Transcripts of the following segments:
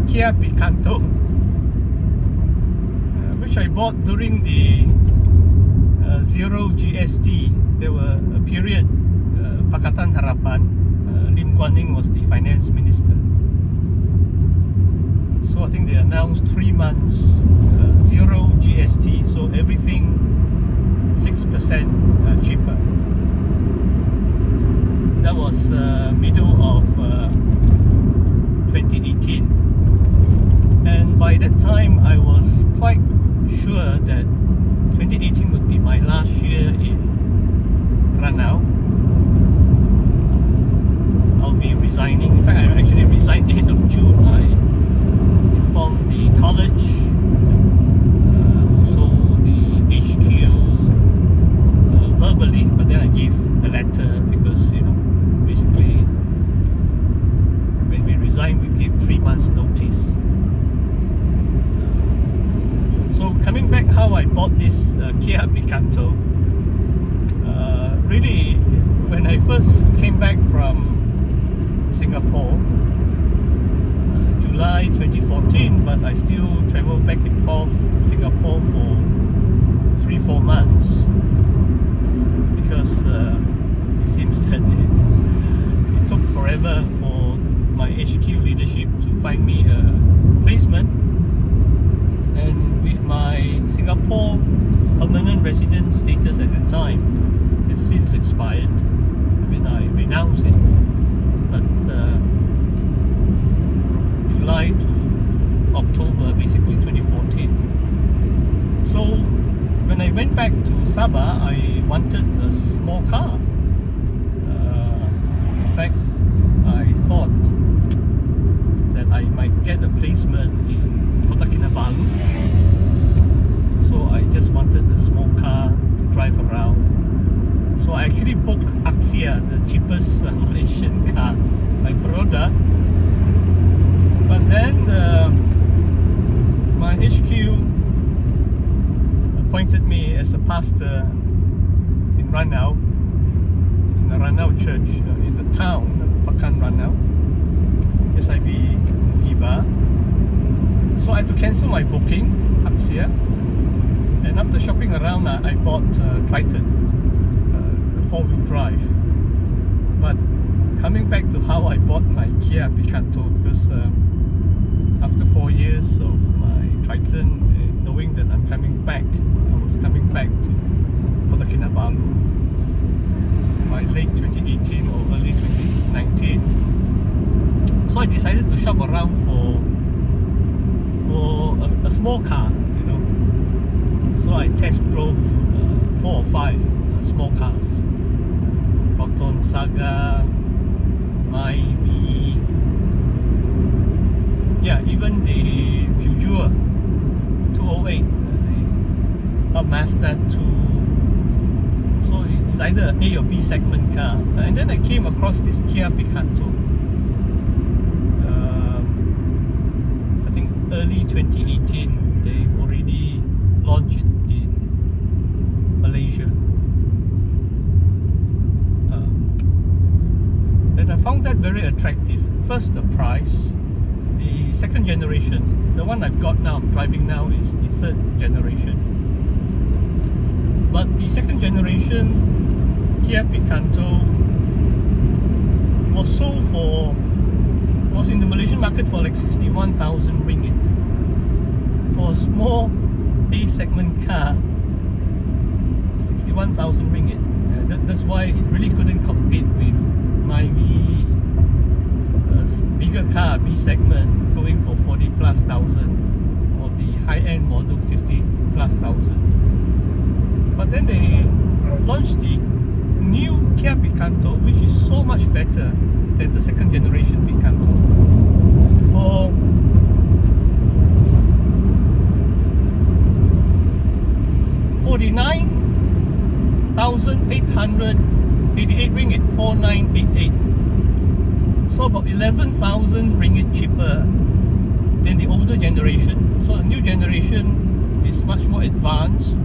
Kia Picanto, which I bought during the zero GST. There were a period, Pakatan Harapan, Lim Guan Eng was the finance minister. So I think they announced 3 months zero GST, so everything 6% cheaper. That was middle of 2018, and by that time I was quite sure that 2018 would be my last year in Ranau. I'll be resigning. In fact, I actually resigned end of June. I informed the college, also the HQ verbally, but then I gave the letter because, you know, basically when we resigned, we gave 3 months notice. So coming back, how I bought this Kia Picanto, really when I first came back from Singapore, July 2014, but I still travel back and forth Singapore for 3-4 months because it seems that it took forever for my HQ leadership to find me a placement, and with my Singapore permanent resident status at the time has since expired. I mean, I renounced it, but July to October, basically 2014. So when I went back to Sabah, I wanted a small car. In fact, I thought that I might get a placement in Kota Kinabalu. So I just wanted a small car to drive around. So I actually booked Axia, the cheapest Malaysian car, by Peroda. But then my HQ appointed me as a pastor in Ranau, in the Ranau church, in the town, Pakan Ranau, SIB Giba. So I had to cancel my booking, Axia. And after shopping around, I bought Triton, a 4-wheel drive. But coming back to how I bought my Kia Picanto, because after 4 years of my Triton, knowing that I'm coming back, I was coming back to Kota Kinabalu by late 2018 or early 2019. So I decided to shop around for a small car, you know. So I test drove 4 or 5 small cars. Proton Saga, Myvi, yeah, even the Peugeot 208, a Mazda 2. So it's either A or B segment car. And then I came across this Kia Picanto. I think early 2018, they already launched it in Malaysia. And I found that very attractive. First, the price. The second generation, the one I've got now, I'm driving now, is the 3rd generation. But the 2nd generation Kia Picanto was in the Malaysian market for like 61,000 ringgit. For a small A segment car, 61,000 ringgit. That's why it really couldn't compete with my bigger car, B segment, going for 40 plus thousand, or the high-end model 50 plus thousand. But then they launched the new Kia Picanto, which is so much better than the 2nd generation Picanto. For $49,888 ringgit, 4988. So about 11,000 ringgit cheaper than the older generation. So the new generation is much more advanced,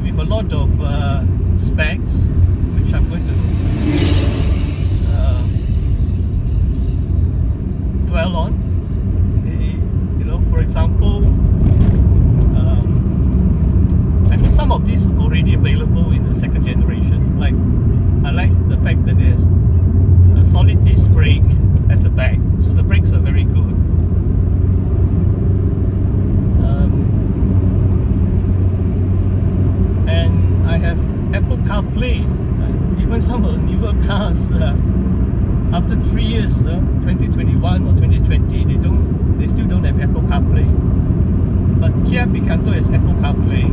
with a lot of specs, which I'm going to dwell on. CarPlay. Even some of the newer cars, after 3 years, 2021 or 2020, they still don't have Apple CarPlay. But Kia Picanto has Apple CarPlay.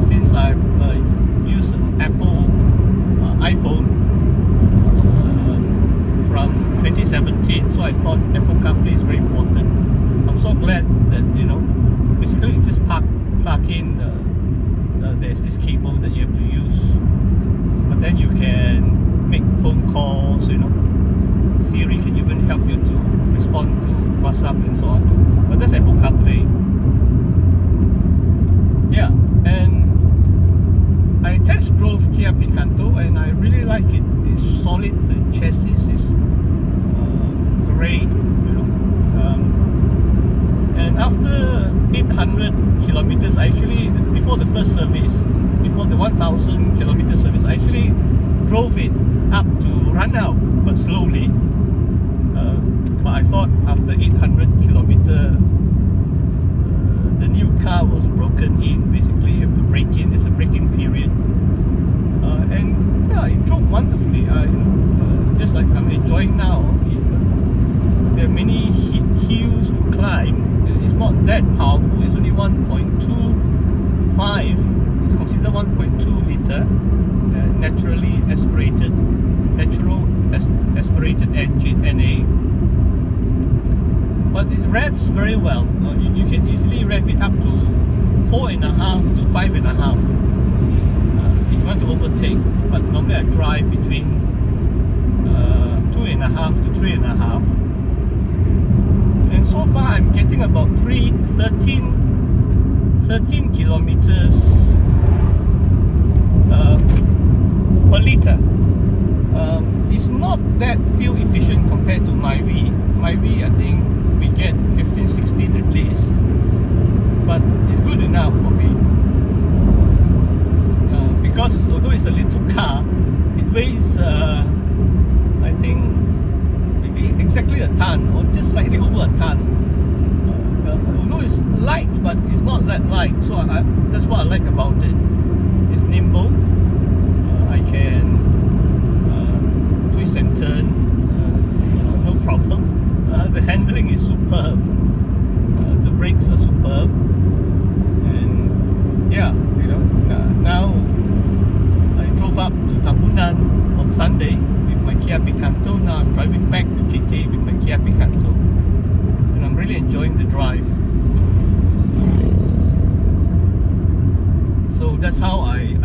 Since I've used an Apple iPhone from 2017, so I thought Apple CarPlay is very important. I'm so glad that, you know, basically you just plug in, there's this cable that you have to use, but then you can make phone calls, you know. Siri can even help you to respond to WhatsApp and so on. But that's Apple CarPlay. Yeah, and I test drove Kia Picanto and I really like it. It's solid, the chassis is great, you know. And after 800 kilometers, I actually, before the first service, before the 1000 kilometer service, I actually drove it up to Ranau, but slowly. But I thought after 800 kilometer, the new car was broken in. Basically, you have to break in. There's a break-in period, and yeah, it drove wonderfully. Just like I'm enjoying now. There are many hills to climb. It's not that powerful. It's only 1.25. It's considered 1.2 liter, naturally aspirated, aspirated engine NA. But it revs very well. You can easily rev it up to 4.5 to 5.5 if you want to overtake. But normally I drive between 2.5 to 3.5. And so far I'm getting about 13 kilometers per liter. It's not that fuel efficient compared to my V. My V, I think we get 15-16 at least, but it's good enough for me. Because although it's a little car, it weighs I think maybe exactly a ton or just slightly over a ton. Although it's light, but it's not that light, so that's what I like about it. It's nimble. I can twist and turn, no problem. The handling is superb. The brakes are superb, and yeah, you know. Now I drove up to Tambunan on Sunday with my Kia Picanto. Now I'm driving back to KK with my Kia Picanto, and I'm really enjoying the drive. So that's how I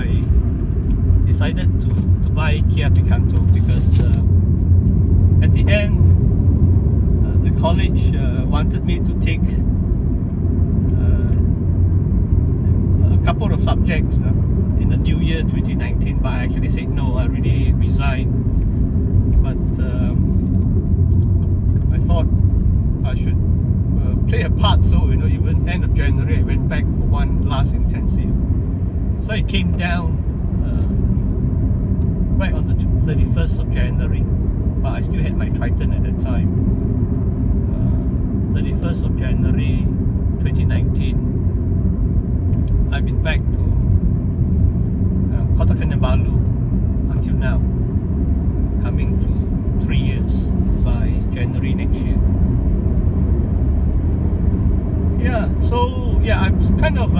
decided to buy Kia Picanto, because at the end the college wanted me to take a couple of subjects in the new year 2019, but I actually said no. I really resigned. But I thought I should play a part, so you know, even end of January I went back for one last intensive. So I came down right on the 31st of January, but I still had my Triton at that time. 31st of January 2019. I've been back to Kota Kinabalu until now, coming to 3 years by January next year. Yeah, so yeah, I'm kind of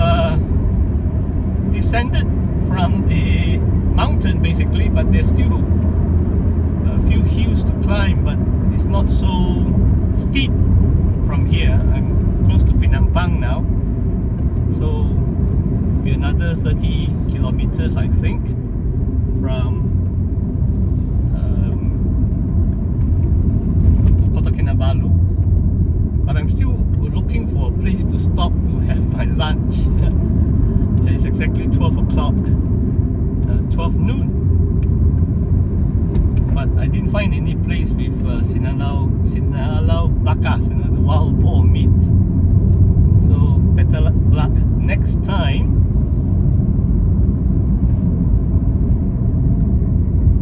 descended from the mountain basically, but there's still a few hills to climb, but it's not so steep from here. I'm close to Penampang now, so be another 30 kilometers I think from to Kota Kinabalu. But I'm still looking for a place to stop to have my lunch. It's exactly 12 o'clock, 12 noon. But I didn't find any place with Sinalau Bakas, the wild boar meat.